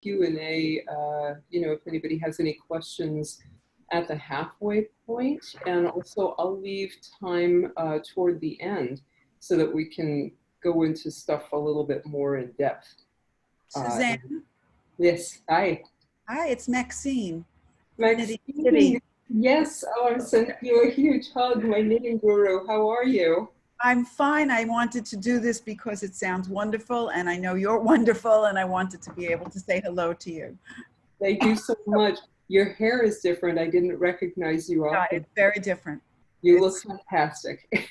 Q&A, if anybody has any questions at the halfway point, and also I'll leave time toward the end so that we can go into stuff a little bit more in depth. Suzanne? Yes, hi. Hi, it's Maxine. Maxine, yes, I'm sending you a huge hug, my knitting guru. How are you? I'm fine. I wanted to do this because it sounds wonderful, and I know you're wonderful, and I wanted to be able to say hello to you. Thank you so much. Your hair is different. I didn't recognize you off. It's very different. You look fantastic.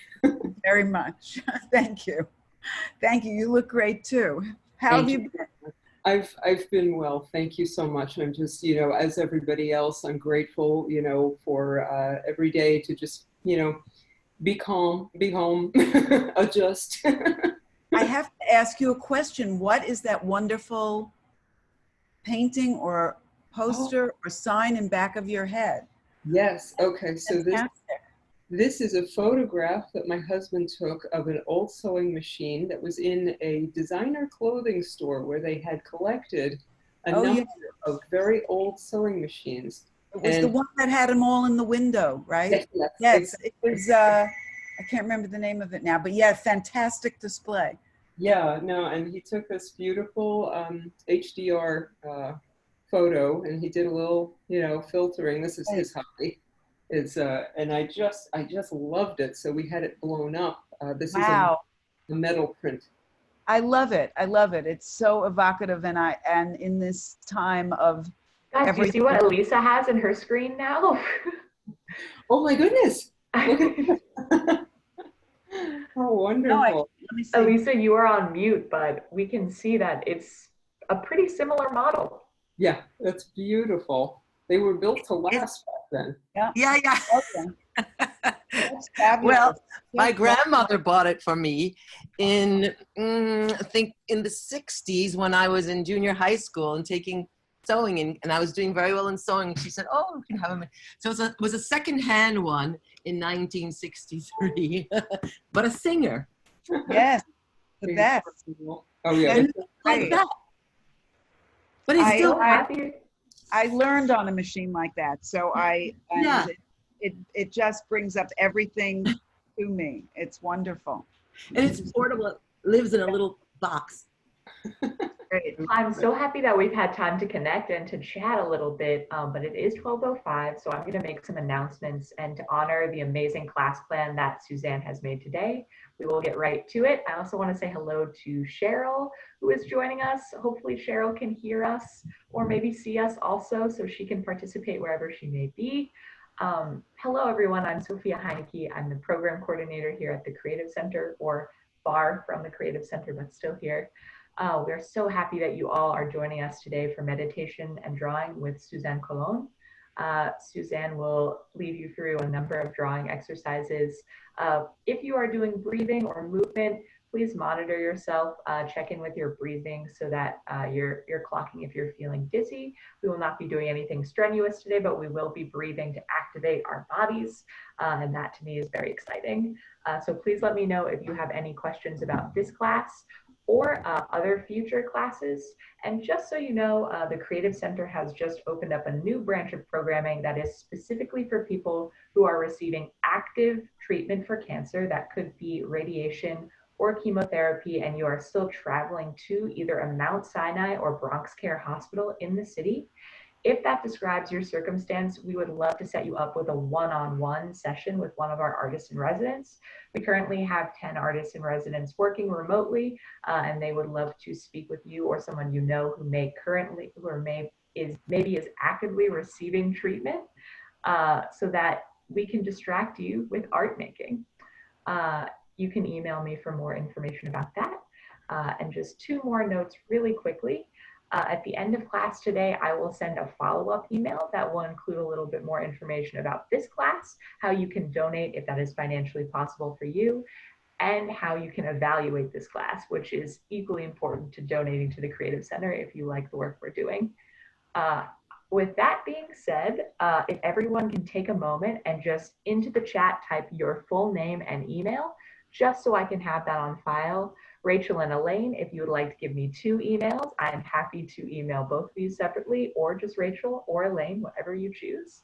Very much. Thank you. Thank you. You look great too. How have you been? I've been well. Thank you so much. I'm just, as everybody else, I'm grateful, for every day to just, be calm, be home, adjust. I have to ask you a question. What is that wonderful painting or poster or sign in back of your head? Yes. Okay. So this is a photograph that my husband took of an old sewing machine that was in a designer clothing store where they had collected a number of very old sewing machines. It was the one that had them all in the window, right? Yes. It was, I can't remember the name of it now, but yeah, fantastic display. Yeah, no, and he took this beautiful HDR photo, and he did a little, filtering. This is his hobby. And I just loved it. So we had it blown up. This is a metal print. I love it. I love it. It's so evocative, and in this time of guys, do you see what Elisa has in her screen now? Oh my goodness! Look at that. Oh, wonderful. Let me see. Elisa, you are on mute, but we can see that it's a pretty similar model. Yeah, that's beautiful. They were built to last back then. Yeah. Well, my grandmother bought it for me in, I think in the 60s when I was in junior high school and taking sewing, and I was doing very well in sewing. She said, "Oh, you can have them." So it was a second-hand one in 1963, but a singer. Yes, the best. Oh yeah, like that. But it's still happy. I learned on a machine like that, so it just brings up everything to me. It's wonderful. And it's portable. It lives in a little box. Great. I'm so happy that we've had time to connect and to chat a little bit, but it is 12:05, so I'm going to make some announcements, and to honor the amazing class plan that Suzanne has made today, we will get right to it. I also want to say hello to Cheryl, who is joining us. Hopefully Cheryl can hear us or maybe see us also, so she can participate wherever she may be. Hello everyone, I'm Sophia Heineke. I'm the program coordinator here at the Creative Center, or far from the Creative Center, but still here. We're so happy that you all are joining us today for meditation and drawing with Suzanne Colon. Suzanne will lead you through a number of drawing exercises. If you are doing breathing or movement, please monitor yourself, check in with your breathing so that you're clocking if you're feeling dizzy. We will not be doing anything strenuous today, but we will be breathing to activate our bodies, and that to me is very exciting. So please let me know if you have any questions about this class or other future classes. And just so you know, the Creative Center has just opened up a new branch of programming that is specifically for people who are receiving active treatment for cancer. That could be radiation or chemotherapy, and you are still traveling to either a Mount Sinai or Bronx Care Hospital in the city. If that describes your circumstance, we would love to set you up with a one-on-one session with one of our artists in residence. We currently have 10 artists in residence working remotely, and they would love to speak with you or someone you know who may currently, maybe is actively receiving treatment, so that we can distract you with art making. You can email me for more information about that. And just two more notes really quickly. At the end of class today, I will send a follow-up email that will include a little bit more information about this class, how you can donate if that is financially possible for you, and how you can evaluate this class, which is equally important to donating to the Creative Center if you like the work we're doing. With that being said, if everyone can take a moment and just into the chat type your full name and email, just so I can have that on file. Rachel and Elaine, if you would like to give me 2 emails, I'm happy to email both of you separately, or just Rachel or Elaine, whatever you choose.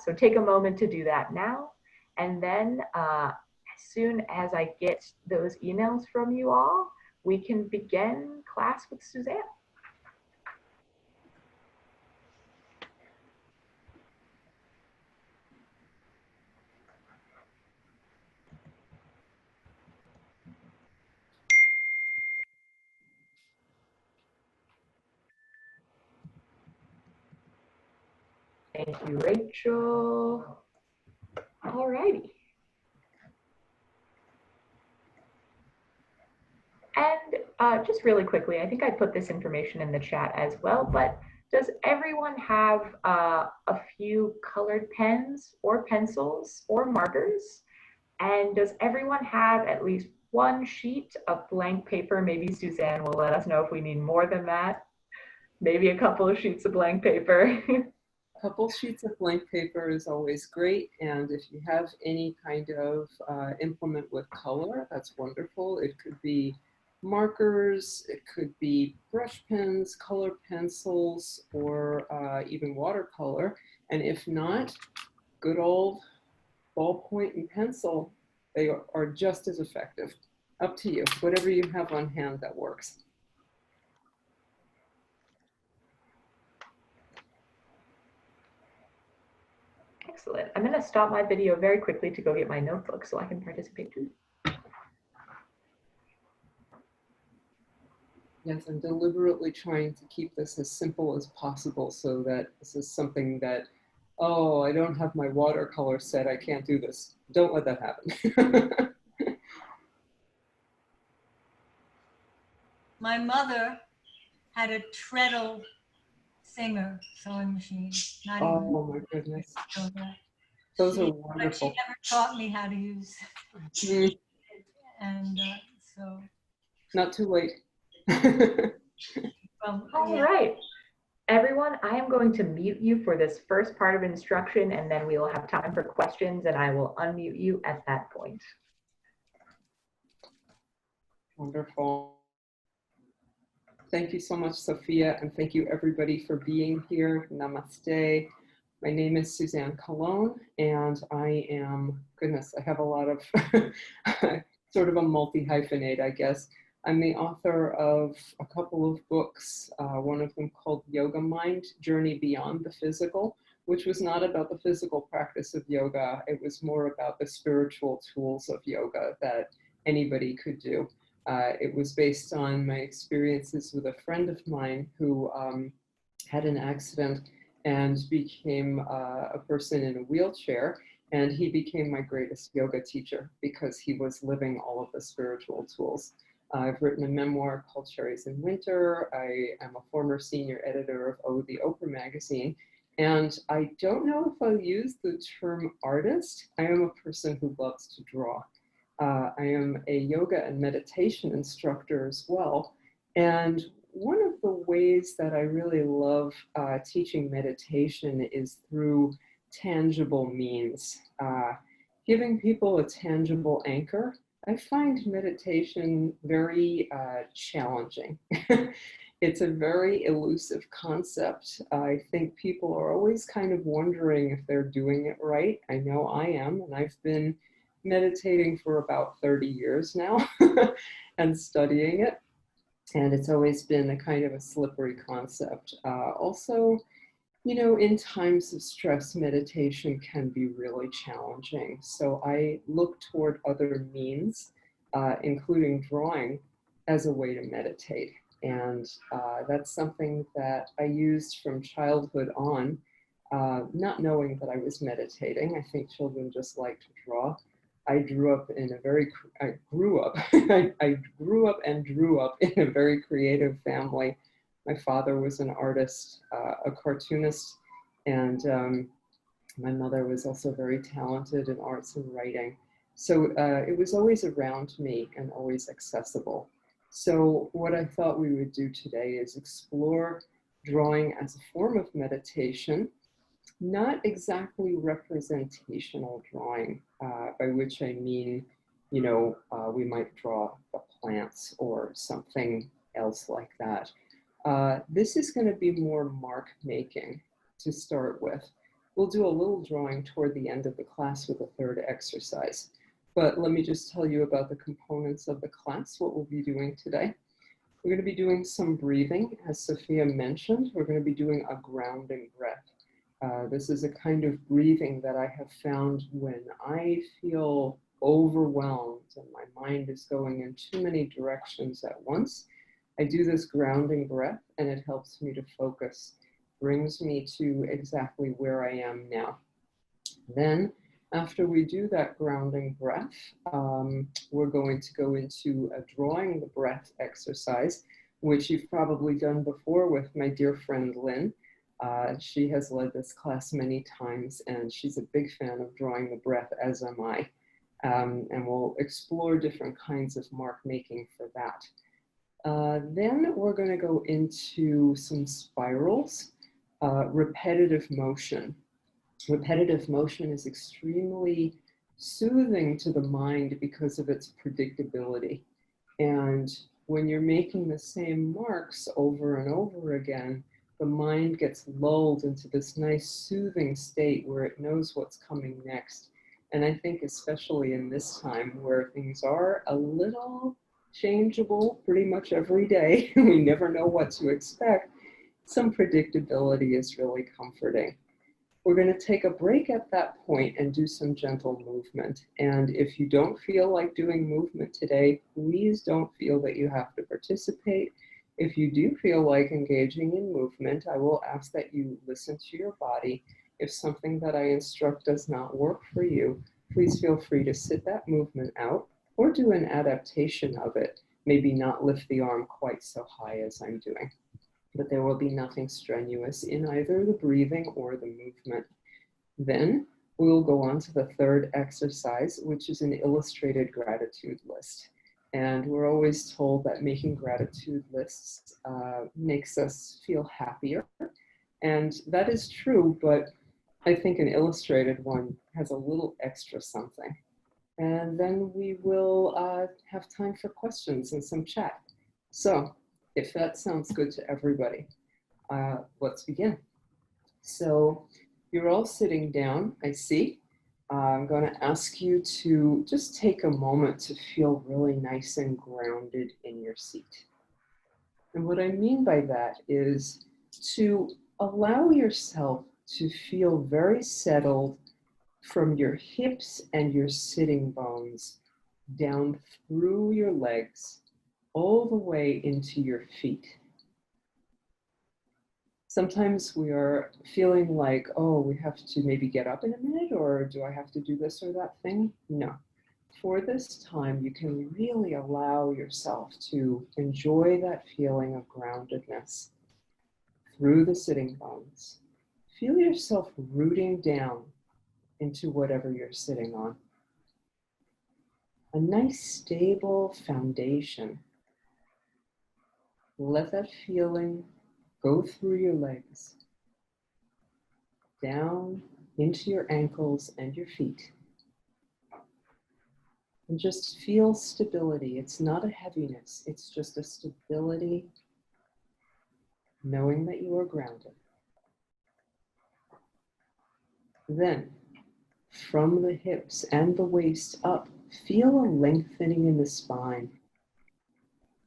So take a moment to do that now. And then as soon as I get those emails from you all, we can begin class with Suzanne. Thank you, Rachel. All righty. And just really quickly, I think I put this information in the chat as well, but does everyone have a few colored pens or pencils or markers? And does everyone have at least 1 sheet of blank paper? Maybe Suzanne will let us know if we need more than that. Maybe a couple of sheets of blank paper. A couple sheets of blank paper is always great. And if you have any kind of implement with color, that's wonderful. It could be markers, it could be brush pens, color pencils, or even watercolor. And if not, good old ballpoint and pencil, they are just as effective. Up to you, whatever you have on hand that works. Excellent. I'm going to stop my video very quickly to go get my notebook so I can participate too. Yes, I'm deliberately trying to keep this as simple as possible so that this is something that, oh, I don't have my watercolor set, I can't do this. Don't let that happen. My mother had a treadle Singer sewing machine. Not Oh my goodness. even Those are but wonderful. she never taught me how to use Mm, and so not too late. All yeah. right. Everyone, I am going to mute you for this first part of instruction, and then we will have time for questions, and I will unmute you at that point. Wonderful. Thank you so much, Sophia, and thank you everybody for being here. Namaste. My name is Suzanne Colon, and I am, goodness, I have a lot of, sort of a multi-hyphenate, I guess. I'm the author of a couple of books, one of them called Yoga Mind, Journey Beyond the Physical, which was not about the physical practice of yoga. It was more about the spiritual tools of yoga that anybody could do. It was based on my experiences with a friend of mine who had an accident and became a person in a wheelchair. And he became my greatest yoga teacher because he was living all of the spiritual tools. I've written a memoir called Cherries in Winter. I am a former senior editor of Oh, the Oprah magazine. And I don't know if I'll use the term artist. I am a person who loves to draw. I am a yoga and meditation instructor as well. And one of the ways that I really love teaching meditation is through tangible means, giving people a tangible anchor. I find meditation very challenging. It's a very elusive concept. I think people are always kind of wondering if they're doing it right. I know I am, and I've been meditating for about 30 years now and studying it. And it's always been a kind of a slippery concept. Also, you know, in times of stress, meditation can be really challenging. So I look toward other means, including drawing, as a way to meditate. And that's something that I used from childhood on, not knowing that I was meditating. I think children just like to draw. I grew up and drew up in a very creative family. My father was an artist, a cartoonist, and my mother was also very talented in arts and writing. So it was always around me and always accessible. So what I thought we would do today is explore drawing as a form of meditation, not exactly representational drawing, by which I mean, we might draw the plants or something else like that. This is going to be more mark making to start with. We'll do a little drawing toward the end of the class with a third exercise. But let me just tell you about the components of the class, what we'll be doing today. We're going to be doing some breathing. As Sophia mentioned, we're going to be doing a grounding breath. This is a kind of breathing that I have found when I feel overwhelmed and my mind is going in too many directions at once. I do this grounding breath and it helps me to focus, brings me to exactly where I am now. Then, after we do that grounding breath, we're going to go into a drawing the breath exercise, which you've probably done before with my dear friend Lynn. She has led this class many times and she's a big fan of drawing the breath, as am I. And we'll explore different kinds of mark making for that. Then we're going to go into some spirals, repetitive motion. Repetitive motion is extremely soothing to the mind because of its predictability. And when you're making the same marks over and over again, the mind gets lulled into this nice soothing state where it knows what's coming next. And I think especially in this time where things are a little changeable pretty much every day, we never know what to expect, some predictability is really comforting. We're going to take a break at that point and do some gentle movement. And if you don't feel like doing movement today, please don't feel that you have to participate. If you do feel like engaging in movement, I will ask that you listen to your body. If something that I instruct does not work for you, please feel free to sit that movement out or do an adaptation of it. Maybe not lift the arm quite so high as I'm doing. But there will be nothing strenuous in either the breathing or the movement. Then we will go on to the third exercise, which is an illustrated gratitude list. And we're always told that making gratitude lists makes us feel happier. And that is true, but I think an illustrated one has a little extra something. And then we will have time for questions and some chat. So, if that sounds good to everybody, let's begin. So you're all sitting down, I see. I'm going to ask you to just take a moment to feel really nice and grounded in your seat. And what I mean by that is to allow yourself to feel very settled from your hips and your sitting bones down through your legs, all the way into your feet. Sometimes we are feeling like, oh, we have to maybe get up in a minute, or do I have to do this or that thing? No. For this time, you can really allow yourself to enjoy that feeling of groundedness through the sitting bones. Feel yourself rooting down into whatever you're sitting on. A nice, stable foundation. Let that feeling go through your legs, down into your ankles and your feet. And just feel stability. It's not a heaviness, it's just a stability, knowing that you are grounded. Then, from the hips and the waist up, feel a lengthening in the spine.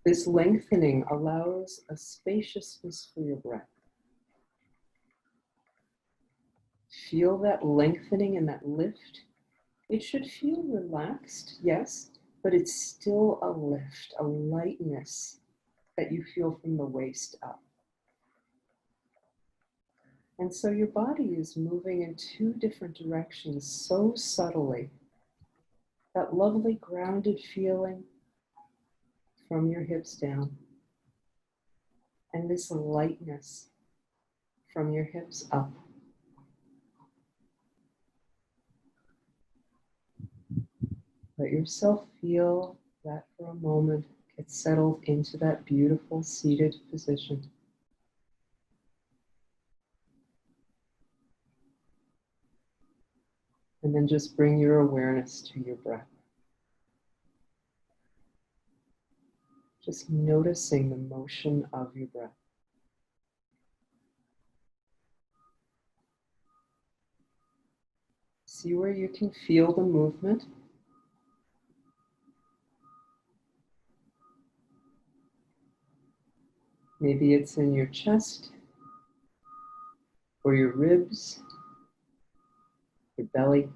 This lengthening allows a spaciousness for your breath. Feel that lengthening and that lift. It should feel relaxed, yes, but it's still a lift, a lightness that you feel from the waist up. And so your body is moving in two different directions so subtly. That lovely grounded feeling from your hips down, and this lightness from your hips up. Let yourself feel that for a moment. Get settled into that beautiful seated position. And then just bring your awareness to your breath. Just noticing the motion of your breath. See where you can feel the movement. Maybe it's in your chest, or your ribs, your belly,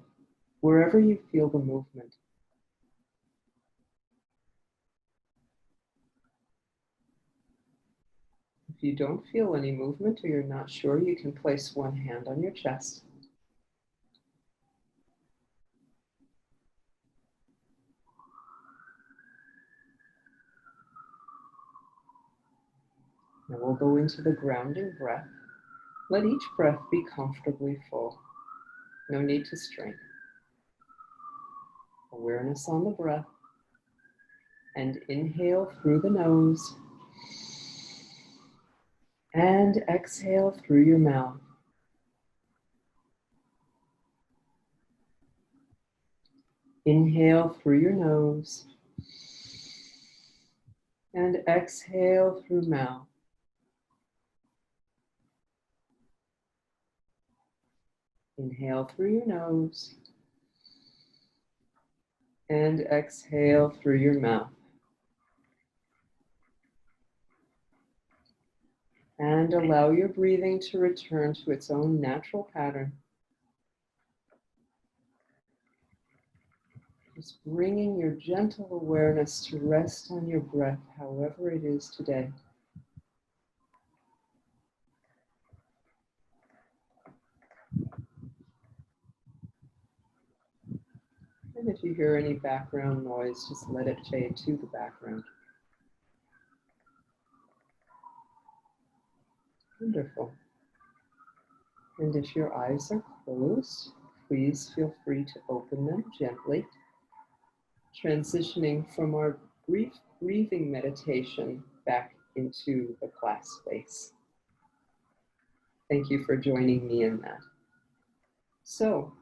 wherever you feel the movement. If you don't feel any movement or you're not sure, you can place one hand on your chest. Now we'll go into the grounding breath. Let each breath be comfortably full. No need to strain. Awareness on the breath. And inhale through the nose. And exhale through your mouth. Inhale through your nose. And exhale through mouth. Inhale through your nose. And exhale through your mouth. And allow your breathing to return to its own natural pattern. Just bringing your gentle awareness to rest on your breath, however it is today. And if you hear any background noise, just let it fade to the background. Wonderful. And if your eyes are closed, please feel free to open them gently, transitioning from our brief breathing meditation back into the class space. Thank you for joining me in that. So,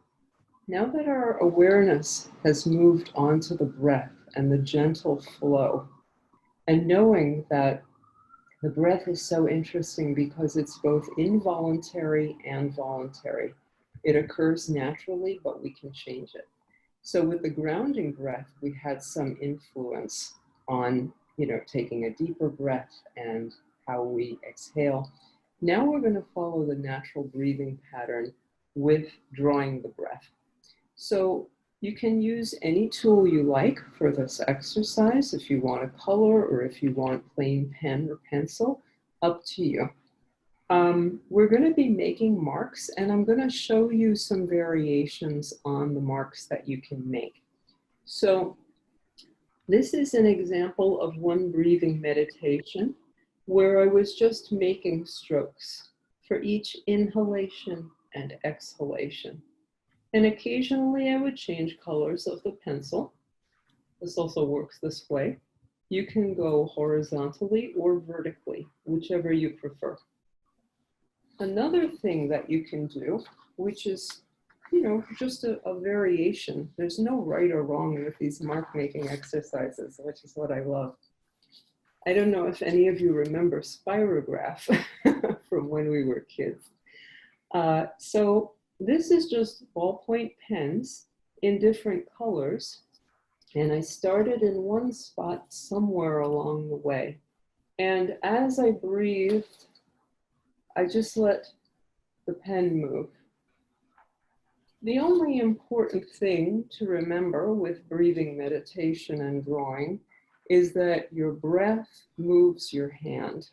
now that our awareness has moved on to the breath and the gentle flow, and knowing that the breath is so interesting because it's both involuntary and voluntary. It occurs naturally, but we can change it. So with the grounding breath, we had some influence on, taking a deeper breath and how we exhale. Now we're going to follow the natural breathing pattern with drawing the breath. So you can use any tool you like for this exercise. If you want a color or if you want plain pen or pencil, up to you. We're going to be making marks, and I'm going to show you some variations on the marks that you can make. So this is an example of one breathing meditation where I was just making strokes for each inhalation and exhalation. And occasionally I would change colors of the pencil. This also works this way. You can go horizontally or vertically, whichever you prefer. Another thing that you can do, which is, just a variation. There's no right or wrong with these mark making exercises, which is what I love. I don't know if any of you remember spirograph from when we were kids. So this is just ballpoint pens in different colors. And I started in one spot somewhere along the way. And as I breathed, I just let the pen move. The only important thing to remember with breathing meditation and drawing is that your breath moves your hand.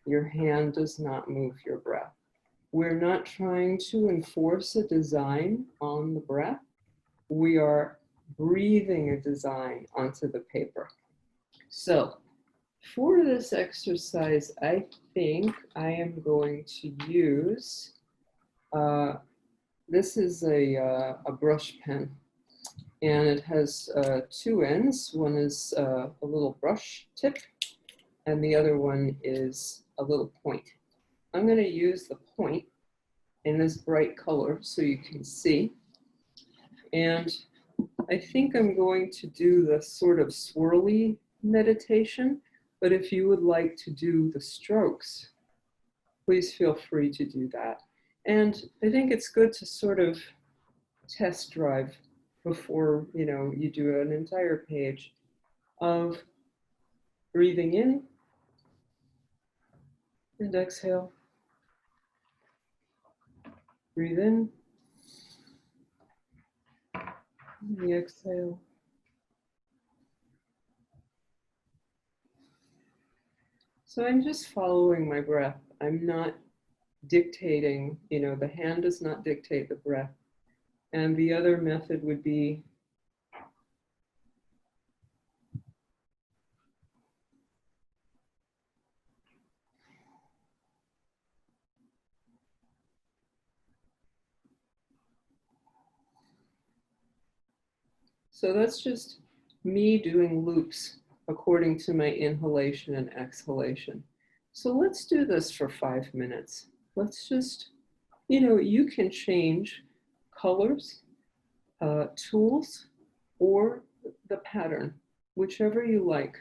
Your hand does not move your breath. We're not trying to enforce a design on the breath. We are breathing a design onto the paper. So for this exercise, I think I am going to use, this is a brush pen, and it has two ends. One is a little brush tip, and the other one is a little point. I'm going to use the point in this bright color so you can see. And I think I'm going to do the sort of swirly meditation, But if you would like to do the strokes, please feel free to do that. And I think it's good to sort of test drive before, you know, you do an entire page of breathing in and exhale. Breathe in and exhale. So I'm just following my breath. I'm not dictating, you know, the hand does not dictate the breath. And the other method would be so that's just me doing loops according to my inhalation and exhalation. So let's do this for 5 minutes. Let's just, you know, you can change colors, tools, or the pattern, whichever you like.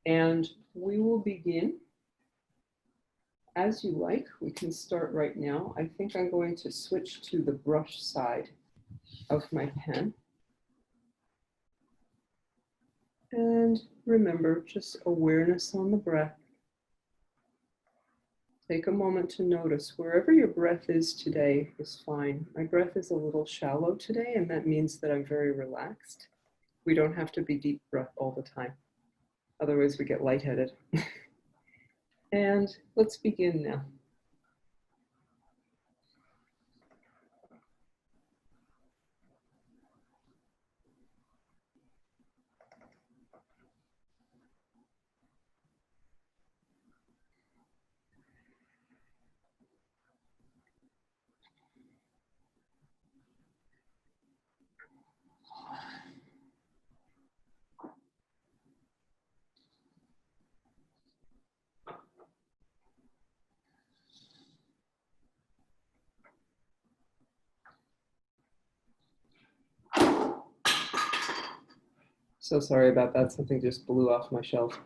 And we will begin as you like. We can start right now. I think I'm going to switch to the brush side of my pen. And remember, just awareness on the breath. Take a moment to notice wherever your breath is today is fine. My breath is a little shallow today, and that means that I'm very relaxed. We don't have to be deep breath all the time. Otherwise, we get lightheaded. And let's begin now. So sorry about that. Something just blew off my shelf.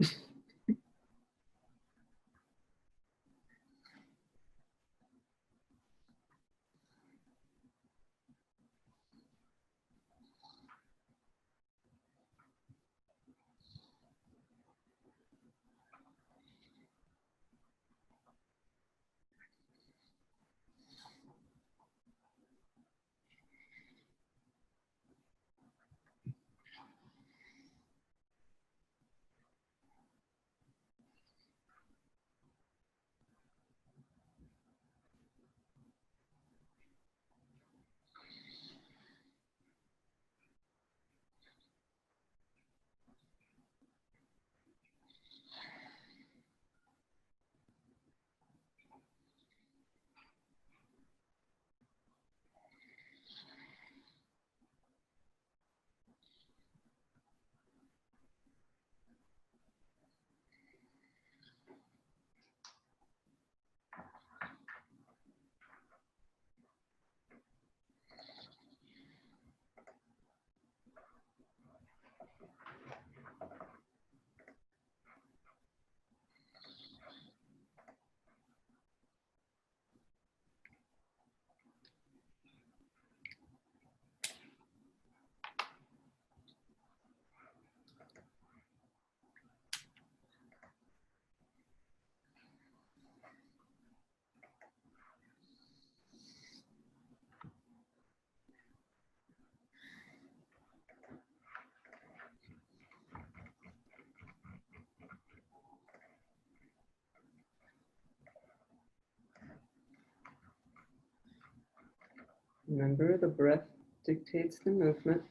Remember, the breath dictates the movement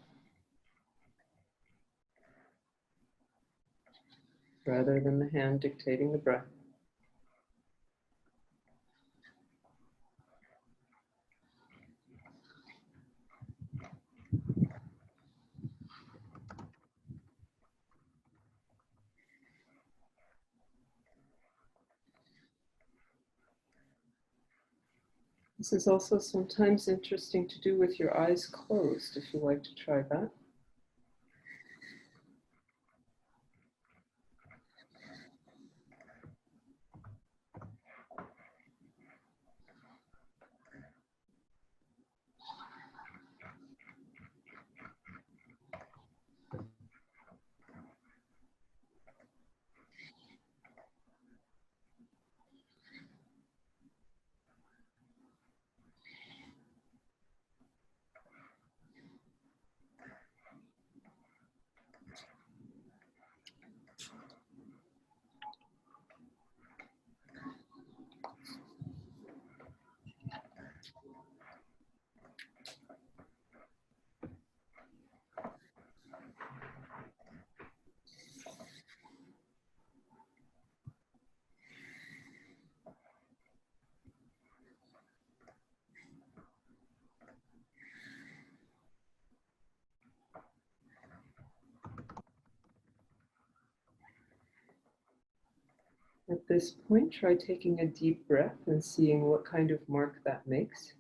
rather than the hand dictating the breath. This is also sometimes interesting to do with your eyes closed, if you like to try that. At this point, try taking a deep breath and seeing what kind of mark that makes.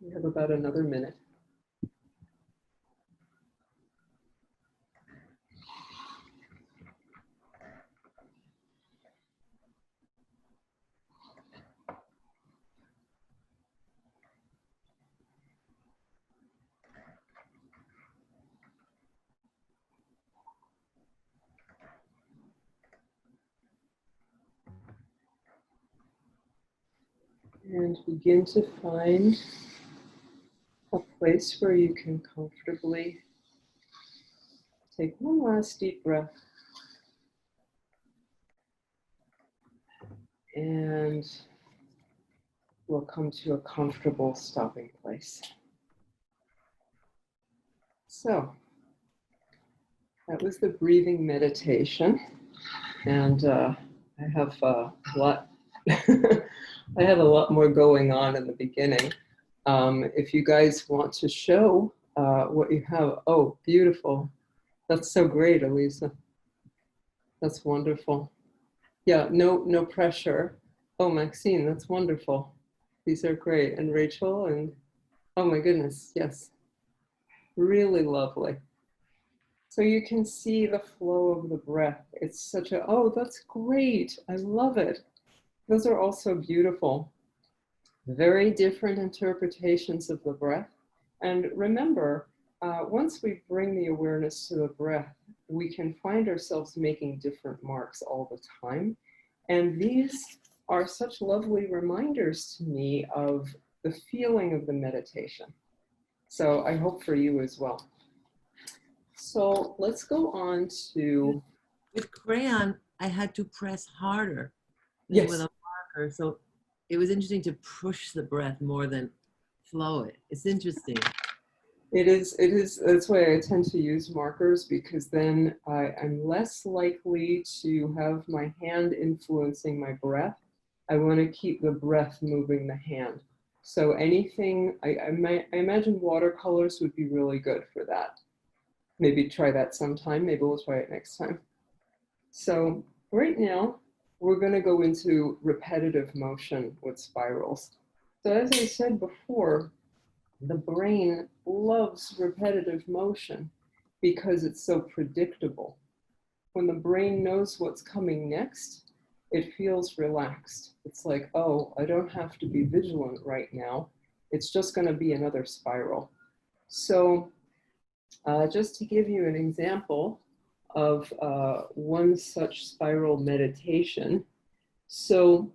We have about another minute. And begin to find a place where you can comfortably take one last deep breath. And we'll come to a comfortable stopping place. So that was the breathing meditation. And I have a lot I have a lot more going on in the beginning. If you guys want to show what you have, oh, beautiful. That's so great, Elisa. That's wonderful. Yeah, no pressure. Oh, Maxine, that's wonderful. These are great. And Rachel, and oh my goodness, yes. Really lovely. So you can see the flow of the breath. It's such a, oh, that's great. I love it. Those are also beautiful. Very different interpretations of the breath. And remember, once we bring the awareness to the breath, we can find ourselves making different marks all the time. And these are such lovely reminders to me of the feeling of the meditation. So I hope for you as well. So let's go on to... With crayon, I had to press harder than Yes. with a marker. So it was interesting to push the breath more than flow it. It's interesting. It is, that's why I tend to use markers, because then I'm less likely to have my hand influencing my breath. I want to keep the breath moving the hand. So anything, I imagine watercolors would be really good for that. Maybe try that sometime. Maybe we'll try it next time. So right now, we're going to go into repetitive motion with spirals. So as I said before, the brain loves repetitive motion because it's so predictable. When the brain knows what's coming next, it feels relaxed. It's like, oh, I don't have to be vigilant right now. It's just going to be another spiral. So just to give you an example of one such spiral meditation. So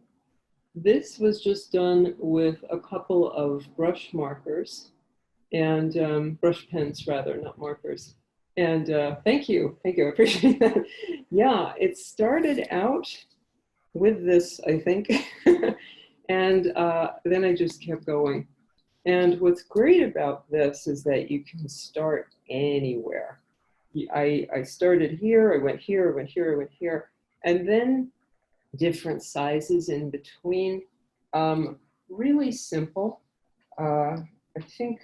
this was just done with a couple of brush markers and brush pens rather, not markers. And thank you, I appreciate that. Yeah, it started out with this, I think, and then I just kept going. And what's great about this is that you can start anywhere. I started here, I went here, I went here, I went here, and then different sizes in between. Really simple. I think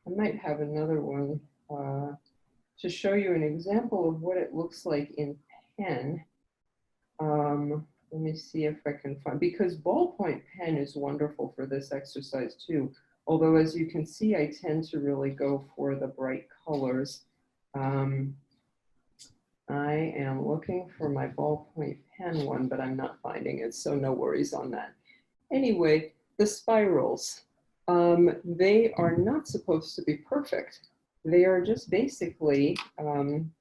I might have another one to show you an example of what it looks like in pen. Let me see if I can find, because ballpoint pen is wonderful for this exercise too. Although as you can see, I tend to really go for the bright colors. I am looking for my ballpoint pen one, but I'm not finding it, so no worries on that. Anyway, the spirals, they are not supposed to be perfect. They are just basically,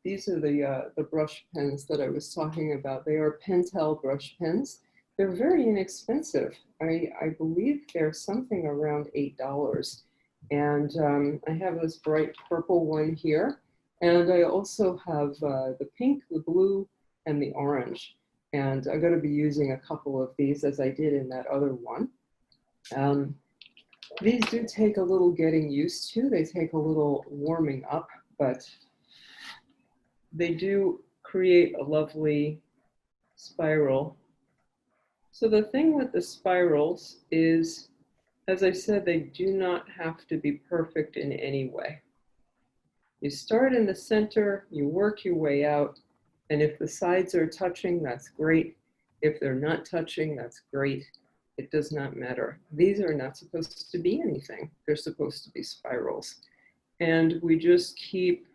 these are the brush pens that I was talking about. They are Pentel brush pens. They're very inexpensive. I believe they're something around $8. And I have this bright purple one here. And I also have the pink, the blue, and the orange. And I'm going to be using a couple of these as I did in that other one. These do take a little getting used to. They take a little warming up, but they do create a lovely spiral. So the thing with the spirals is, as I said, they do not have to be perfect in any way. You start in the center, you work your way out, and if the sides are touching, that's great. If they're not touching, that's great. It does not matter. These are not supposed to be anything. They're supposed to be spirals. And we just keep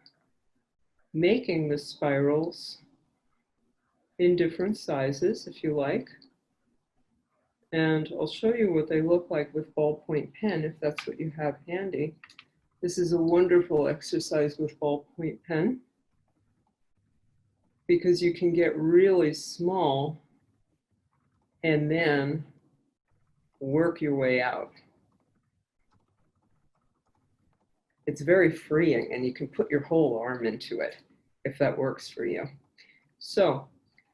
making the spirals in different sizes, if you like. And I'll show you what they look like with ballpoint pen, if that's what you have handy. This is a wonderful exercise with ballpoint pen because you can get really small and then work your way out. It's very freeing, and you can put your whole arm into it if that works for you. So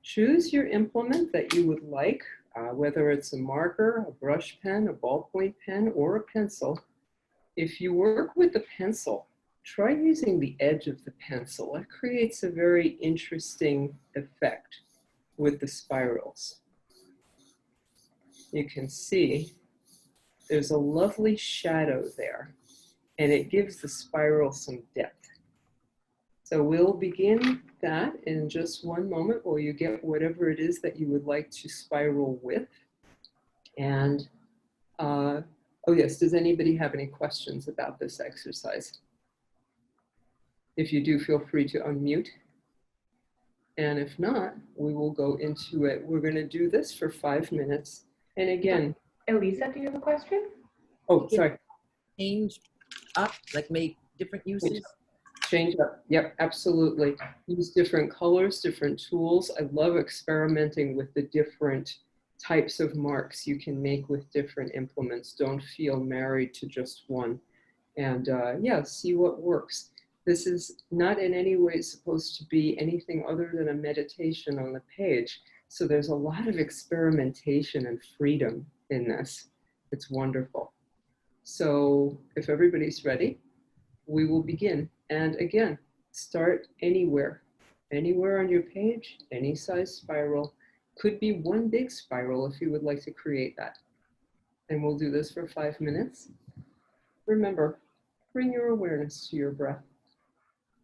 choose your implement that you would like, whether it's a marker, a brush pen, a ballpoint pen, or a pencil. If you work with the pencil, try using the edge of the pencil. It creates a very interesting effect with the spirals. You can see there's a lovely shadow there, and it gives the spiral some depth. So we'll begin that in just one moment while you get whatever it is that you would like to spiral with. And oh yes, does anybody have any questions about this exercise? If you do, feel free to unmute. And if not, we will go into it. We're going to do this for 5 minutes. And again, Elisa, do you have a question? oh, sorry. Change up, like make different uses. Change up. Yep, absolutely. Use different colors, different tools. I love experimenting with the different types of marks you can make with different implements. Don't feel married to just one. And yeah, see what works. This is not in any way supposed to be anything other than a meditation on the page. So there's a lot of experimentation and freedom in this. It's wonderful. So if everybody's ready, we will begin. And again, start anywhere. Anywhere on your page, any size spiral. Could be one big spiral if you would like to create that. And we'll do this for 5 minutes. Remember, bring your awareness to your breath.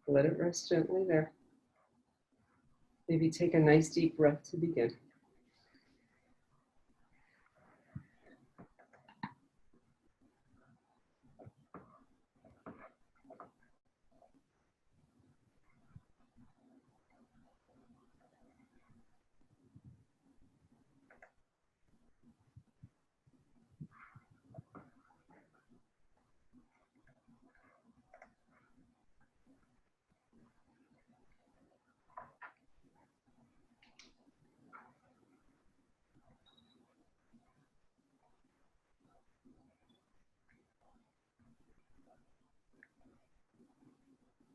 Let it rest gently there. Maybe take a nice deep breath to begin.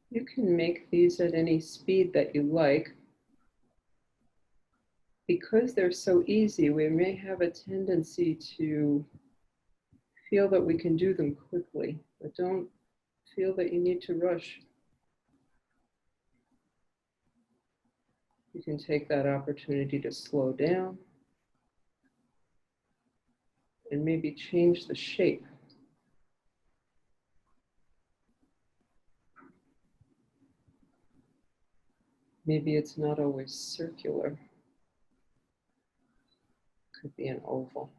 You can make these at any speed that you like. Because they're so easy, we may have a tendency to feel that we can do them quickly, but don't feel that you need to rush. You can take that opportunity to slow down and maybe change the shape. Maybe it's not always circular. Could be an oval.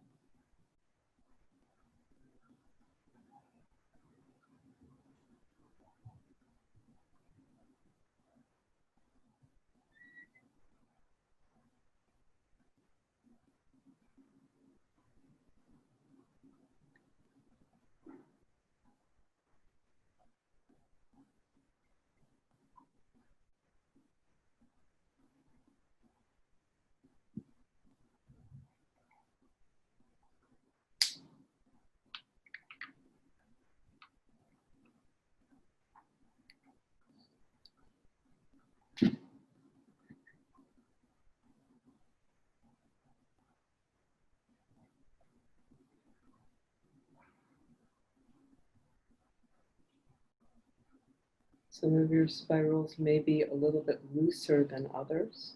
Some of your spirals may be a little bit looser than others.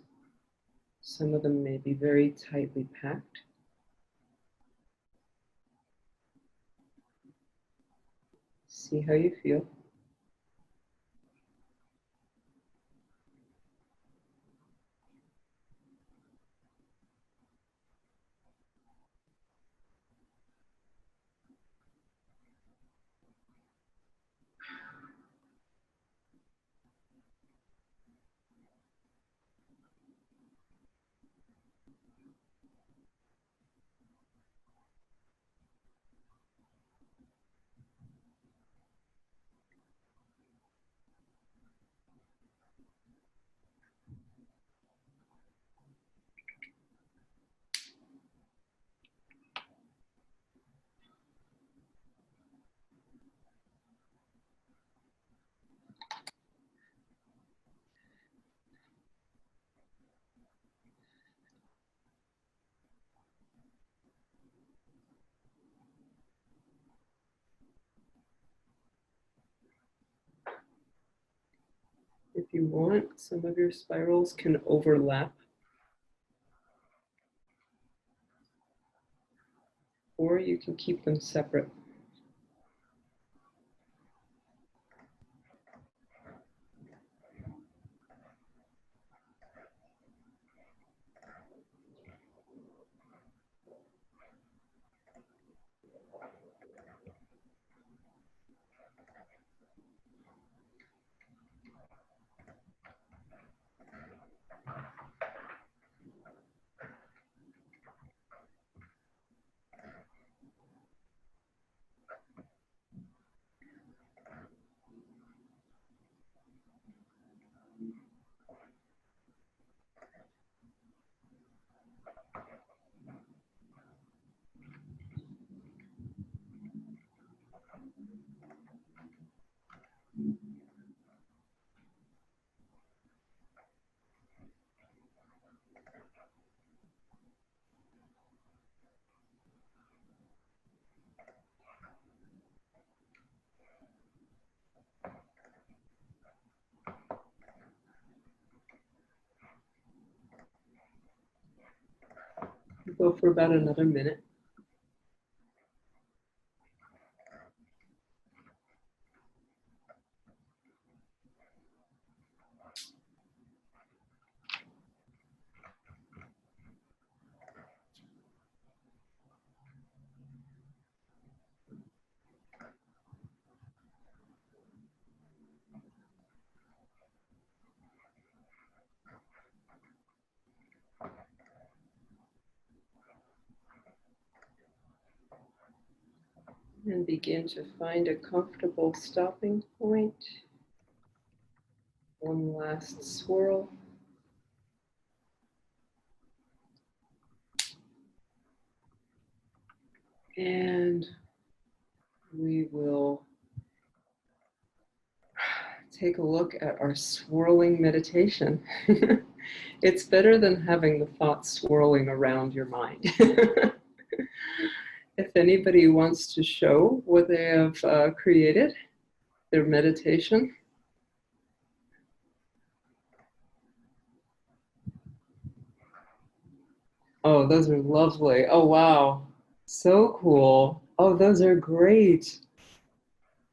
Some of them may be very tightly packed. See how you feel. If you want, some of your spirals can overlap, or you can keep them separate. Go for about another minute. And begin to find a comfortable stopping point. One last swirl. And we will take a look at our swirling meditation. It's better than having the thoughts swirling around your mind. If anybody wants to show what they have created, their meditation. Oh, those are lovely. Oh, wow. So cool. Oh, those are great.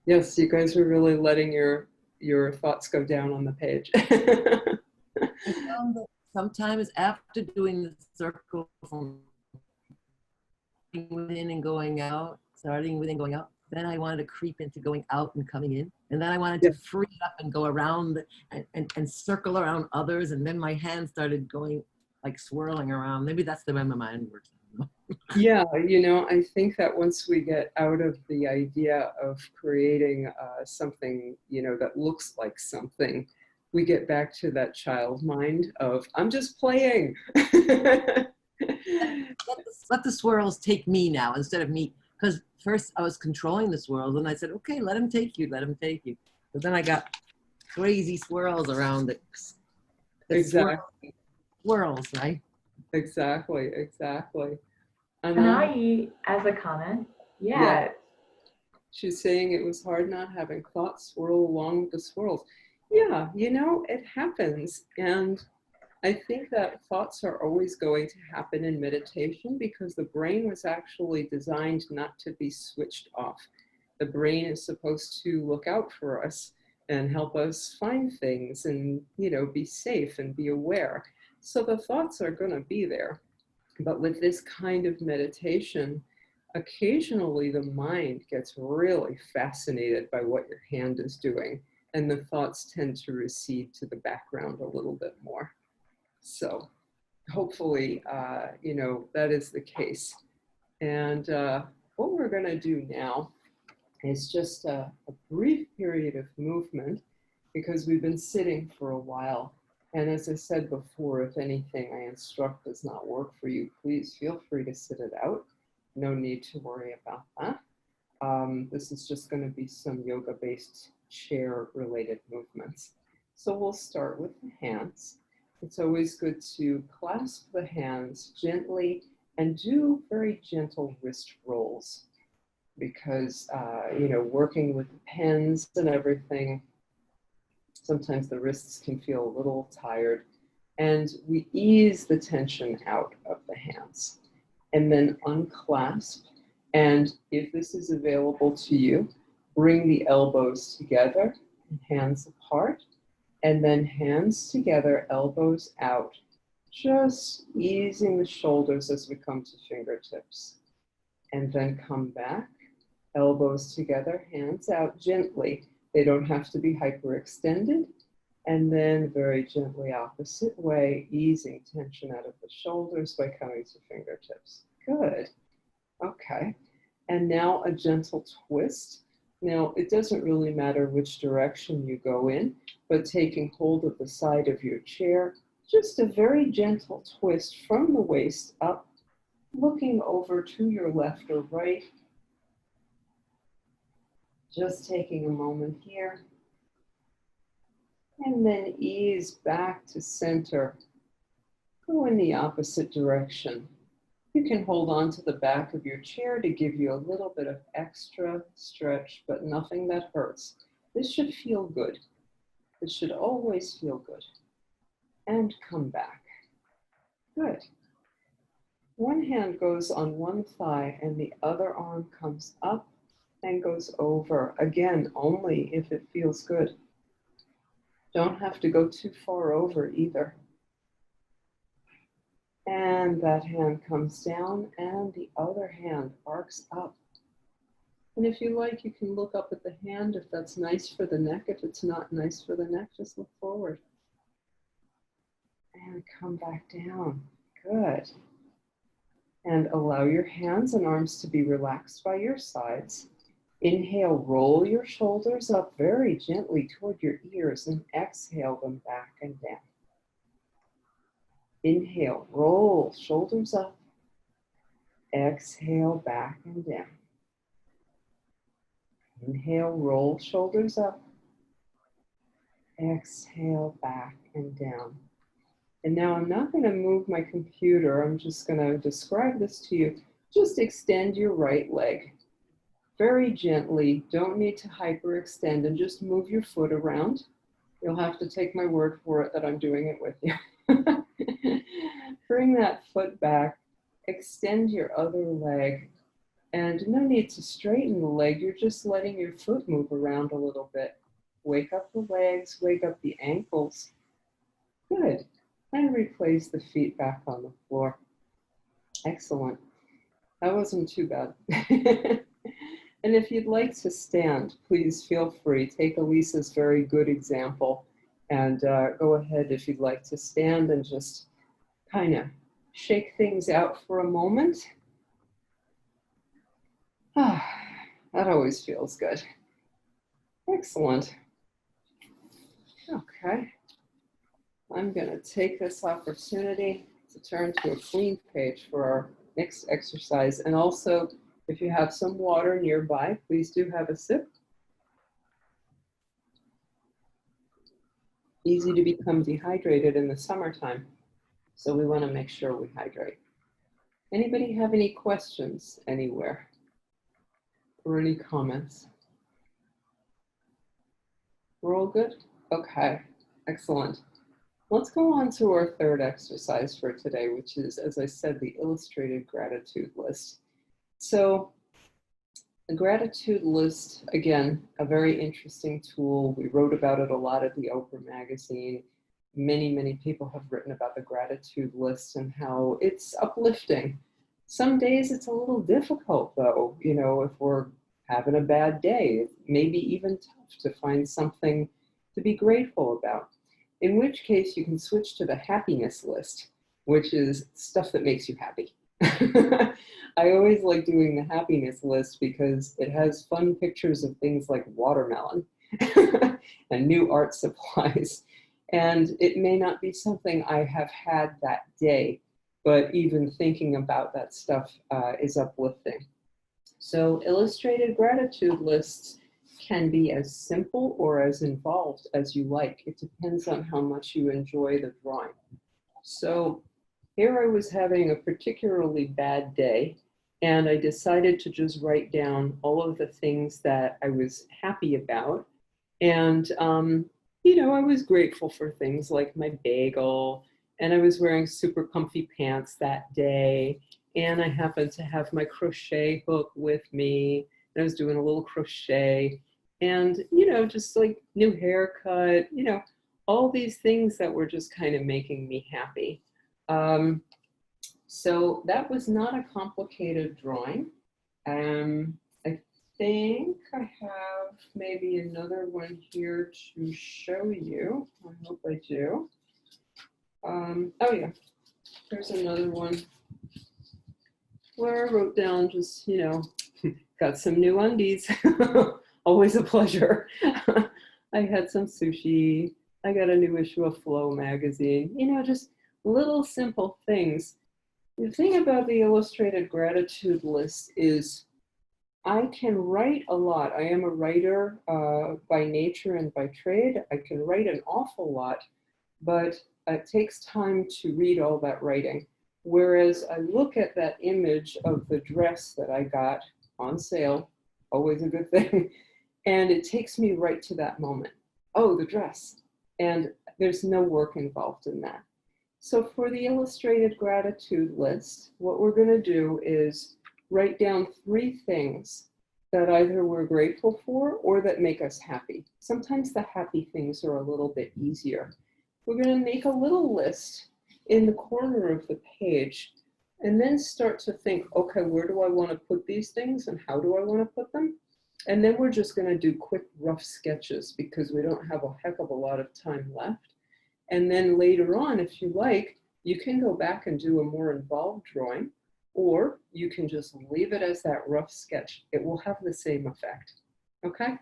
Yes, you guys are really letting your thoughts go down on the page. I found that sometimes after doing the circle from within and going out, starting within going out, then I wanted to creep into going out and coming in. And then I wanted to free up and go around and circle around others. And then my hands started going like swirling around. Maybe that's the way my mind works. Yeah, you know, I think that once we get out of the idea of creating something, you know, that looks like something, we get back to that child mind of, I'm just playing. Let the swirls take me now instead of me. Because first I was controlling the swirls and I said, okay, let him take you, let him take you. But then I got crazy swirls around it. Exactly. Swirls, right? Exactly, exactly. Can I, as a comment? Yeah. She's saying it was hard not having thoughts swirl along with the swirls. Yeah, you know, it happens. And I think that thoughts are always going to happen in meditation because the brain was actually designed not to be switched off. The brain is supposed to look out for us and help us find things and, you know, be safe and be aware. So the thoughts are going to be there. But with this kind of meditation, occasionally the mind gets really fascinated by what your hand is doing, and the thoughts tend to recede to the background a little bit more. So hopefully, you know, that is the case. And what we're going to do now is just a brief period of movement because we've been sitting for a while. And as I said before, if anything I instruct does not work for you, please feel free to sit it out. No need to worry about that. This is just going to be some yoga-based chair-related movements. So we'll start with the hands. It's always good to clasp the hands gently and do very gentle wrist rolls because, you know, working with the pens and everything, sometimes the wrists can feel a little tired, and we ease the tension out of the hands and then unclasp. And if this is available to you, bring the elbows together and hands apart, and then hands together, elbows out, just easing the shoulders as we come to fingertips. And then come back, elbows together, hands out gently. They don't have to be hyperextended. And then very gently opposite way, easing tension out of the shoulders by coming to fingertips. Good. Okay. And now a gentle twist. Now, it doesn't really matter which direction you go in, but taking hold of the side of your chair, just a very gentle twist from the waist up, looking over to your left or right. Just taking a moment here. And then ease back to center. Go in the opposite direction. You can hold on to the back of your chair to give you a little bit of extra stretch, but nothing that hurts. This should feel good. This should always feel good. And come back. Good. One hand goes on one thigh and the other arm comes up and goes over. Again, only if it feels good. Don't have to go too far over either. And that hand comes down and the other hand arcs up. And if you like, you can look up at the hand if that's nice for the neck. If it's not nice for the neck, just look forward. And come back down. Good. And allow your hands and arms to be relaxed by your sides. Inhale, roll your shoulders up very gently toward your ears and exhale them back and down. Inhale, roll shoulders up. Exhale, back and down. Inhale, roll shoulders up. Exhale, back and down. And now I'm not going to move my computer. I'm just going to describe this to you. Just extend your right leg. Very gently, don't need to hyperextend, and just move your foot around. You'll have to take my word for it that I'm doing it with you. Bring that foot back, extend your other leg, and no need to straighten the leg. You're just letting your foot move around a little bit. Wake up the legs, wake up the ankles. Good. And replace the feet back on the floor. Excellent. That wasn't too bad. And if you'd like to stand, please feel free. Take Elisa's very good example and go ahead if you'd like to stand and just kind of shake things out for a moment. Ah, that always feels good. Excellent. Okay. I'm going to take this opportunity to turn to a clean page for our next exercise. And also, if you have some water nearby, please do have a sip. Easy to become dehydrated in the summertime, so we want to make sure we hydrate. Anybody have any questions anywhere? or any comments? We're all good? Okay, excellent. Let's go on to our third exercise for today, which is, as I said, the illustrated gratitude list. So the gratitude list, again, a very interesting tool. We wrote about it a lot at the Oprah magazine. Many people have written about the gratitude list and how it's uplifting. Some days it's a little difficult though, you know, if we're having a bad day, it may be even tough to find something to be grateful about. In which case you can switch to the happiness list, which is stuff that makes you happy. I always like doing the happiness list because it has fun pictures of things like watermelon and new art supplies. And it may not be something I have had that day, but even thinking about that stuff is uplifting. So illustrated gratitude lists can be as simple or as involved as you like. It depends on how much you enjoy the drawing. So here I was having a particularly bad day, and I decided to just write down all of the things that I was happy about. And, you know, I was grateful for things like my bagel, and I was wearing super comfy pants that day. And I happened to have my crochet hook with me. And I was doing a little crochet and, you know, just like new haircut, you know, all these things that were just kind of making me happy. So that was not a complicated drawing. I think I have maybe another one here to show you. I hope I do. Oh yeah, there's another one where I wrote down just, you know, got some new undies. Always a pleasure. I had some sushi. I got a new issue of Flow magazine. You know, just little simple things. The thing about the illustrated gratitude list is I can write a lot. I am a writer by nature and by trade. I can write an awful lot, but it takes time to read all that writing. Whereas I look at that image of the dress that I got on sale, always a good thing, and it takes me right to that moment. Oh, the dress. And there's no work involved in that. So for the illustrated gratitude list, what we're going to do is write down 3 things that either we're grateful for or that make us happy. Sometimes the happy things are a little bit easier. We're going to make a little list in the corner of the page and then start to think, okay, where do I want to put these things and how do I want to put them? And then we're just going to do quick rough sketches because we don't have a heck of a lot of time left. And then later on, if you like, you can go back and do a more involved drawing, or you can just leave it as that rough sketch. It will have the same effect, okay?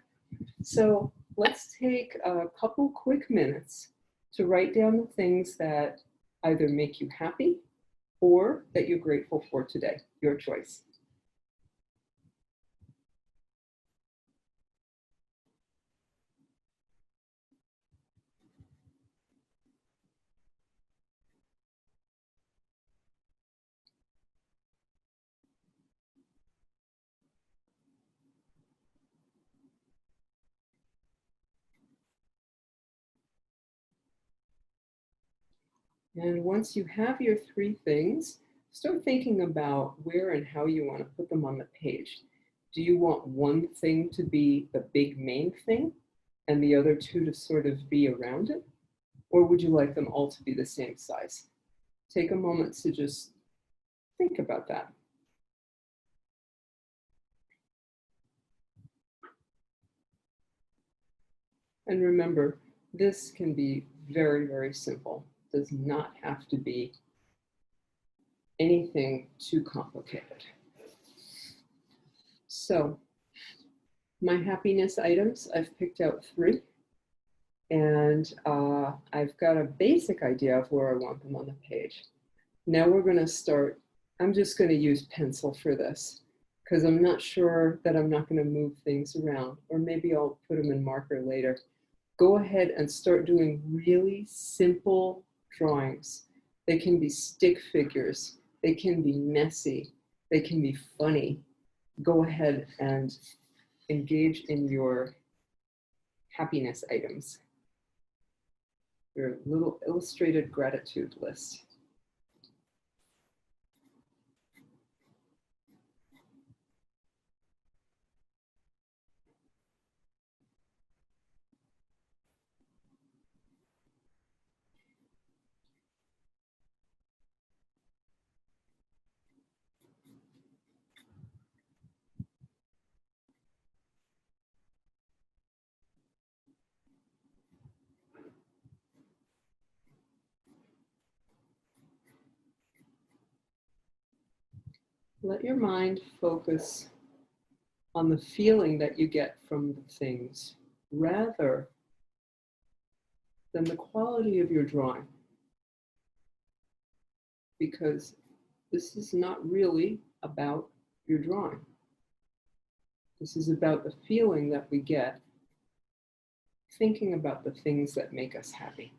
So let's take a couple quick minutes to write down the things that either make you happy or that you're grateful for today, your choice. And once you have your 3 things, start thinking about where and how you want to put them on the page. Do you want one thing to be the big main thing and the other 2 to sort of be around it? Or would you like them all to be the same size? Take a moment to just think about that. And remember, this can be very, very simple. It does not have to be anything too complicated. So my happiness items, I've picked out 3. And I've got a basic idea of where I want them on the page. Now we're going to start. I'm just going to use pencil for this because I'm not sure that I'm not going to move things around, or maybe I'll put them in marker later. Go ahead and start doing really simple drawings. They can be stick figures. They can be messy. They can be funny. go ahead and engage in your happiness items, your little illustrated gratitude list. Let your mind focus on the feeling that you get from the things rather than the quality of your drawing. Because this is not really about your drawing. This is about the feeling that we get thinking about the things that make us happy.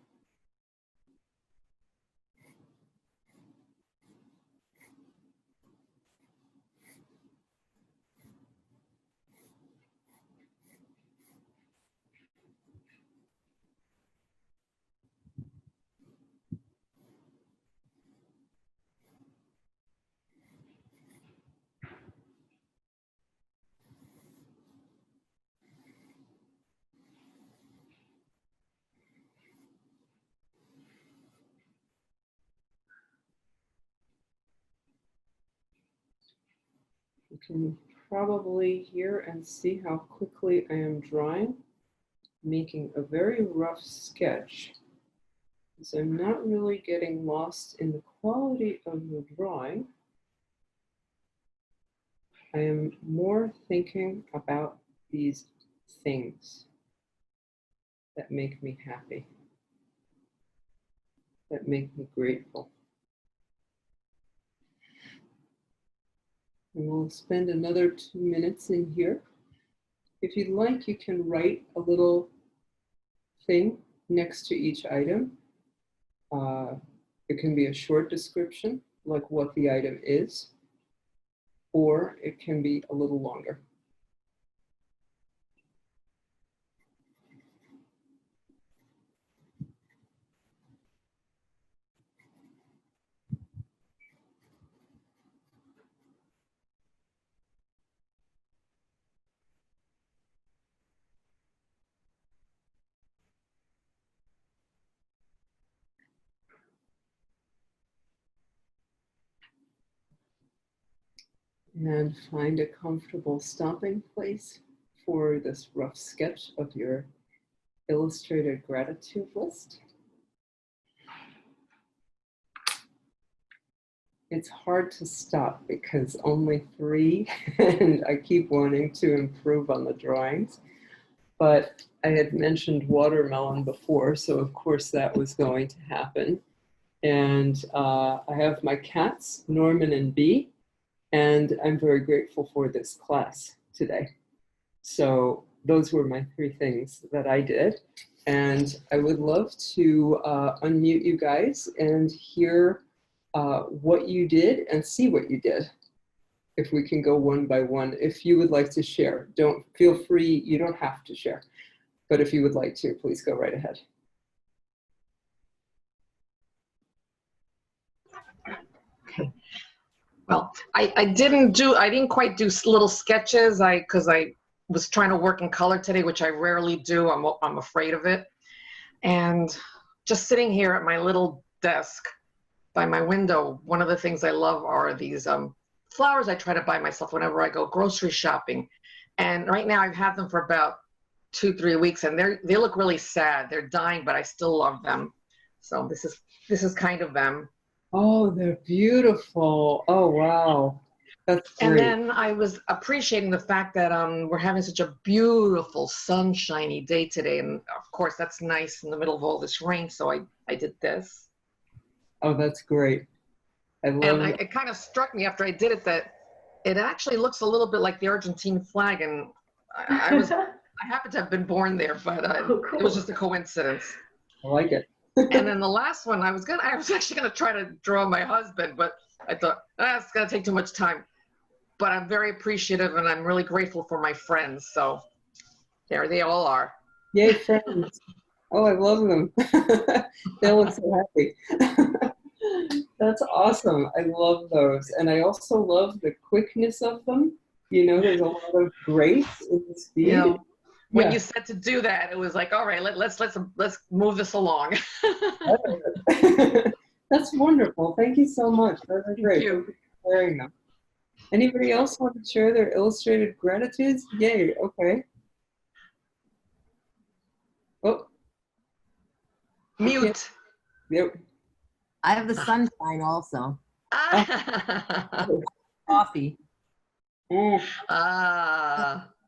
You can probably hear and see how quickly I am drawing, making a very rough sketch. So I'm not really getting lost in the quality of the drawing. I am more thinking about these things that make me happy, that make me grateful. And we'll spend another 2 minutes in here. If you'd like, you can write a little thing next to each item. It can be a short description, like what the item is, or it can be a little longer. And find a comfortable stopping place for this rough sketch of your illustrated gratitude list. It's hard to stop because only 3, and I keep wanting to improve on the drawings. But I had mentioned watermelon before, so of course that was going to happen. And I have my cats, Norman and Bee, and I'm very grateful for this class today. So those were my 3 things that I did. And I would love to unmute you guys and hear what you did and see what you did. If we can go one by one, if you would like to share, don't feel free, you don't have to share. But if you would like to, please go right ahead. Well, I didn't quite do little sketches because I was trying to work in color today, which I rarely do. I'm afraid of it. And just sitting here at my little desk by my window, one of the things I love are these flowers I try to buy myself whenever I go grocery shopping. And right now I've had them for about 2-3 weeks, and they look really sad. They're dying, but I still love them. So this is kind of them. Oh, they're beautiful. Oh, wow. That's great. And then I was appreciating the fact that we're having such a beautiful sunshiny day today. And of course, that's nice in the middle of all this rain. So I did this. Oh, that's great. I love it. It kind of struck me after I did it that it actually looks a little bit like the Argentine flag. And I happened to have been born there, but cool. It was just a coincidence. I like it. And then the last one, I was actually gonna try to draw my husband, but I thought it's gonna take too much time. but I'm very appreciative and I'm really grateful for my friends. So there they all are. Yay, friends. Oh, I love them. They look so happy. That's awesome. I love those. And I also love the quickness of them. You know, there's a lot of grace in the speed. You know, when Yeah. you said to do that, it was like, all right, let's move this along. That's wonderful. Thank you so much. Those are great. Thank you. Thank you for sharing them. Anybody else want to share their illustrated gratitudes? Yay, okay. Oh, Mute. yep. I have the sunshine also. Ah. Coffee. Mm.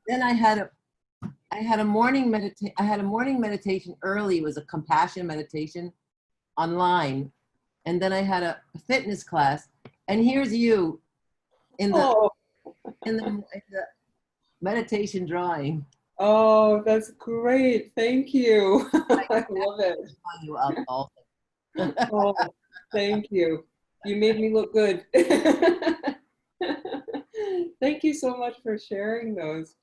Then I had a morning meditation early. It was a compassion meditation online. And then I had a fitness class. And here's you in the Oh. in the meditation drawing. Oh, that's great. Thank you. I love it. You up also. Oh, thank you. You made me look good. Thank you so much for sharing those.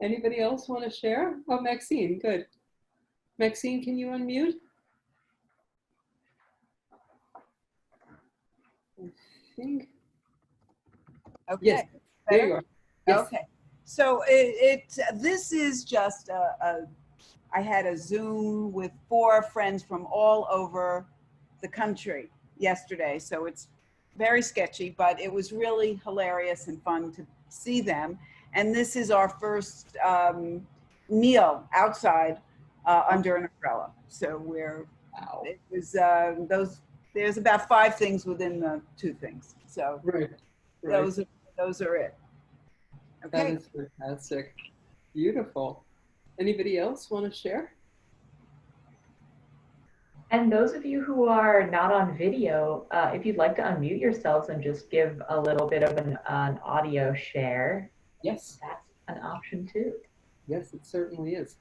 Anybody else want to share? Oh, Maxine, good. Maxine, can you unmute? I think. Okay. Yes, there Better? you are. Yes. Okay. So this is just I had a Zoom with 4 friends from all over the country yesterday. So it's very sketchy, but it was really hilarious and fun to see them. And this is our first meal outside under an umbrella. So Wow. it was there's about 5 things within the 2 things. So Right. those are it. That Okay. is fantastic. Beautiful. Anybody else want to share? And those of you who are not on video, if you'd like to unmute yourselves and just give a little bit of an audio share, Yes. that's an option too. Yes, it certainly is.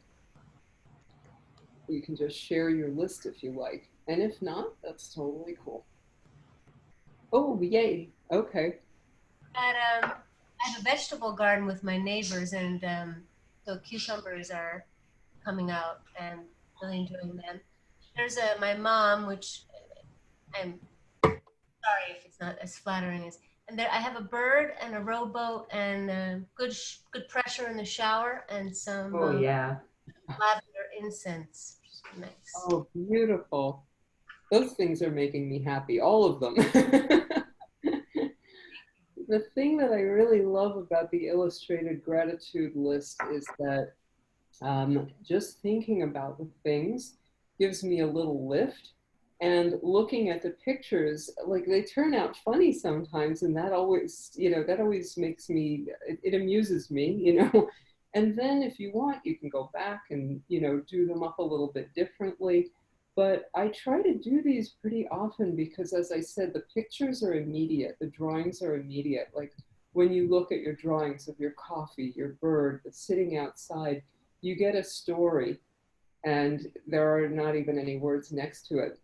You can just share your list if you like. And if not, that's totally cool. Oh, yay. Okay. I have a vegetable garden with my neighbors, and so cucumbers are coming out and really enjoying them. There's my mom, which I'm sorry if it's not as flattering as. And there, I have a bird and a rowboat and good pressure in the shower and some Oh yeah. lavender incense. Nice. Oh, beautiful. Those things are making me happy, all of them. The thing that I really love about the illustrated gratitude list is that just thinking about the things gives me a little lift. And looking at the pictures, like they turn out funny sometimes, and that always, that always makes me, it amuses me. And then if you want, you can go back and, do them up a little bit differently. But I try to do these pretty often because, as I said, the pictures are immediate, the drawings are immediate. Like when you look at your drawings of your coffee, your bird, the sitting outside, you get a story, and there are not even any words next to it.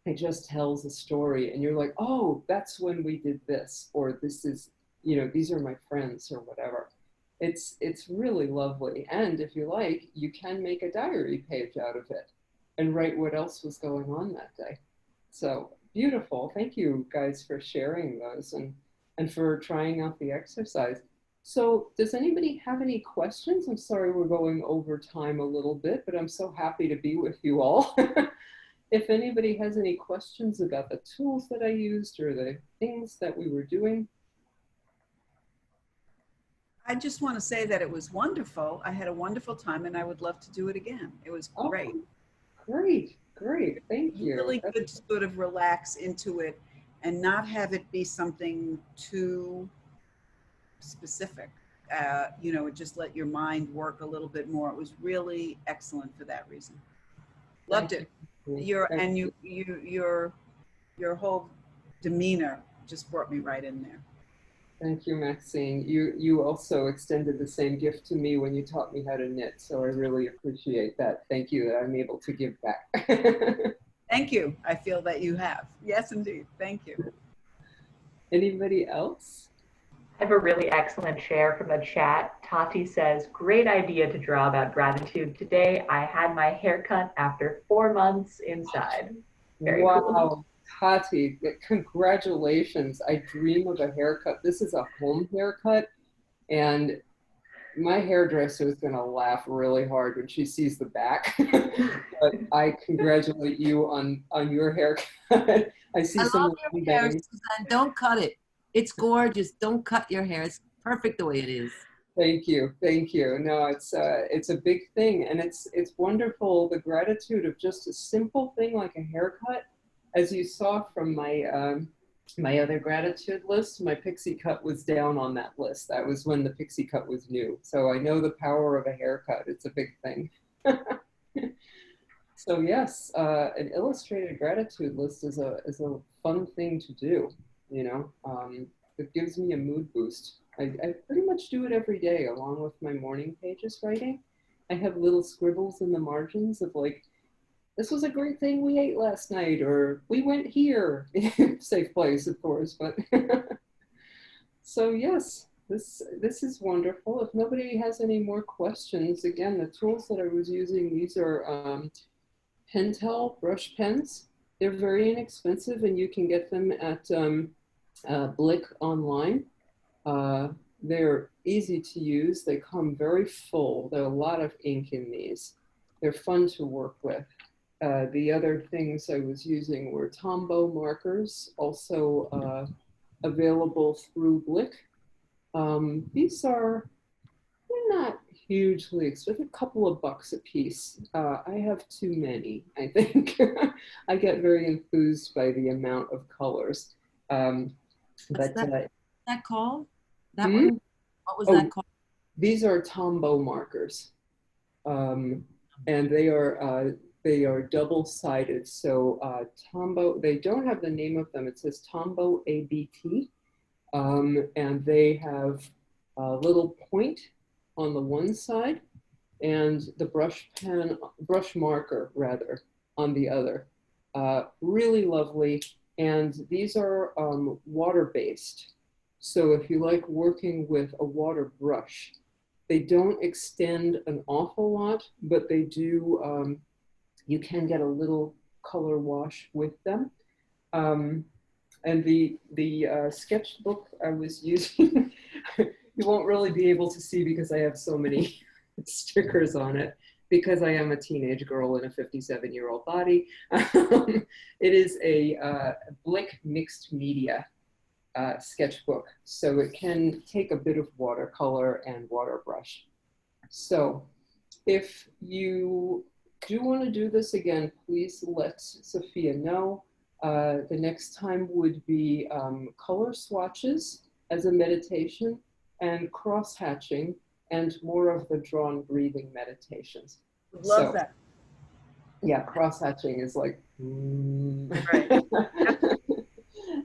It just tells a story, and you're like, oh, that's when we did this, or this is, these are my friends, or whatever. It's really lovely. And if you like, you can make a diary page out of it and write what else was going on that day. So beautiful. Thank you guys for sharing those and for trying out the exercise. So does anybody have any questions? I'm sorry we're going over time a little bit, but I'm so happy to be with you all. If anybody has any questions about the tools that I used or the things that we were doing. I just want to say that it was wonderful. I had a wonderful time and I would love to do it again. It was great. Oh, great. Thank you. Really good to sort of relax into it and not have it be something too specific. Just let your mind work a little bit more. It was really excellent for that reason. Loved it. Your whole demeanor just brought me right in there. Thank you, Maxine. You also extended the same gift to me when you taught me how to knit, so I really appreciate that. Thank you that I'm able to give back. Thank you. I feel that you have. Yes, indeed. Thank you. Anybody else? I have a really excellent share from the chat. Tati says, great idea to draw about gratitude. Today, I had my haircut after 4 months inside. Very cool. Wow, Tati, congratulations. I dream of a haircut. This is a home haircut, and my hairdresser is going to laugh really hard when she sees the back. But I congratulate you on your haircut. I see I some love your hair, bangs. Suzanne. Don't cut it. It's gorgeous. Don't cut your hair. It's perfect the way it is. Thank you, thank you. No, it's a big thing, and it's wonderful, the gratitude of just a simple thing like a haircut. As you saw from my my other gratitude list, my pixie cut was down on that list. That was when the pixie cut was new. So I know the power of a haircut. It's a big thing. So yes, an illustrated gratitude list is a fun thing to do. You know, it gives me a mood boost. I pretty much do it every day along with my morning pages writing. I have little scribbles in the margins of like, this was a great thing we ate last night, or we went here. Safe place, of course, but so yes, this is wonderful. If nobody has any more questions, again, the tools that I was using, these are Pentel brush pens. They're very inexpensive, and you can get them at Blick online. They're easy to use. They come very full. There are a lot of ink in these. They're fun to work with. The other things I was using were Tombow markers, also available through Blick. These are, they're not hugely expensive, a couple of bucks a piece. I have too many, I think. I get very enthused by the amount of colors. What's But that called? That one? What was that called? These are Tombow markers. And they are double-sided. So Tombow, they don't have the name of them. It says Tombow ABT. And they have a little point on the one side and the brush marker rather, on the other. Really lovely. And these are water-based. So if you like working with a water brush, they don't extend an awful lot, but they do, you can get a little color wash with them. And the sketchbook I was using, you won't really be able to see because I have so many stickers on it, because I am a teenage girl in a 57-year-old body. It is a Blick mixed media sketchbook. So it can take a bit of watercolor and water brush. So if you do want to do this again, please let Sophia know. The next time would be color swatches as a meditation, and cross-hatching, and more of the drawn breathing meditations. Love that. Yeah, cross-hatching is like, Right.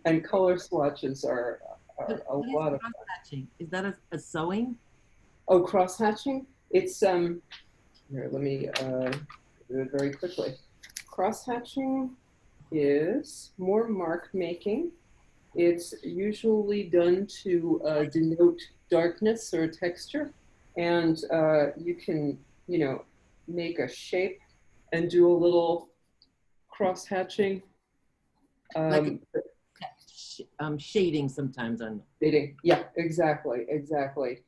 and color swatches are a lot of cross-hatching? Is that a sewing? Oh, cross-hatching? It's, here, let me do it very quickly. Cross-hatching is more mark making. It's usually done to denote darkness or texture. And you can, you know, make a shape and do a little cross-hatching. Like shading sometimes on. Shading, yeah, exactly, exactly.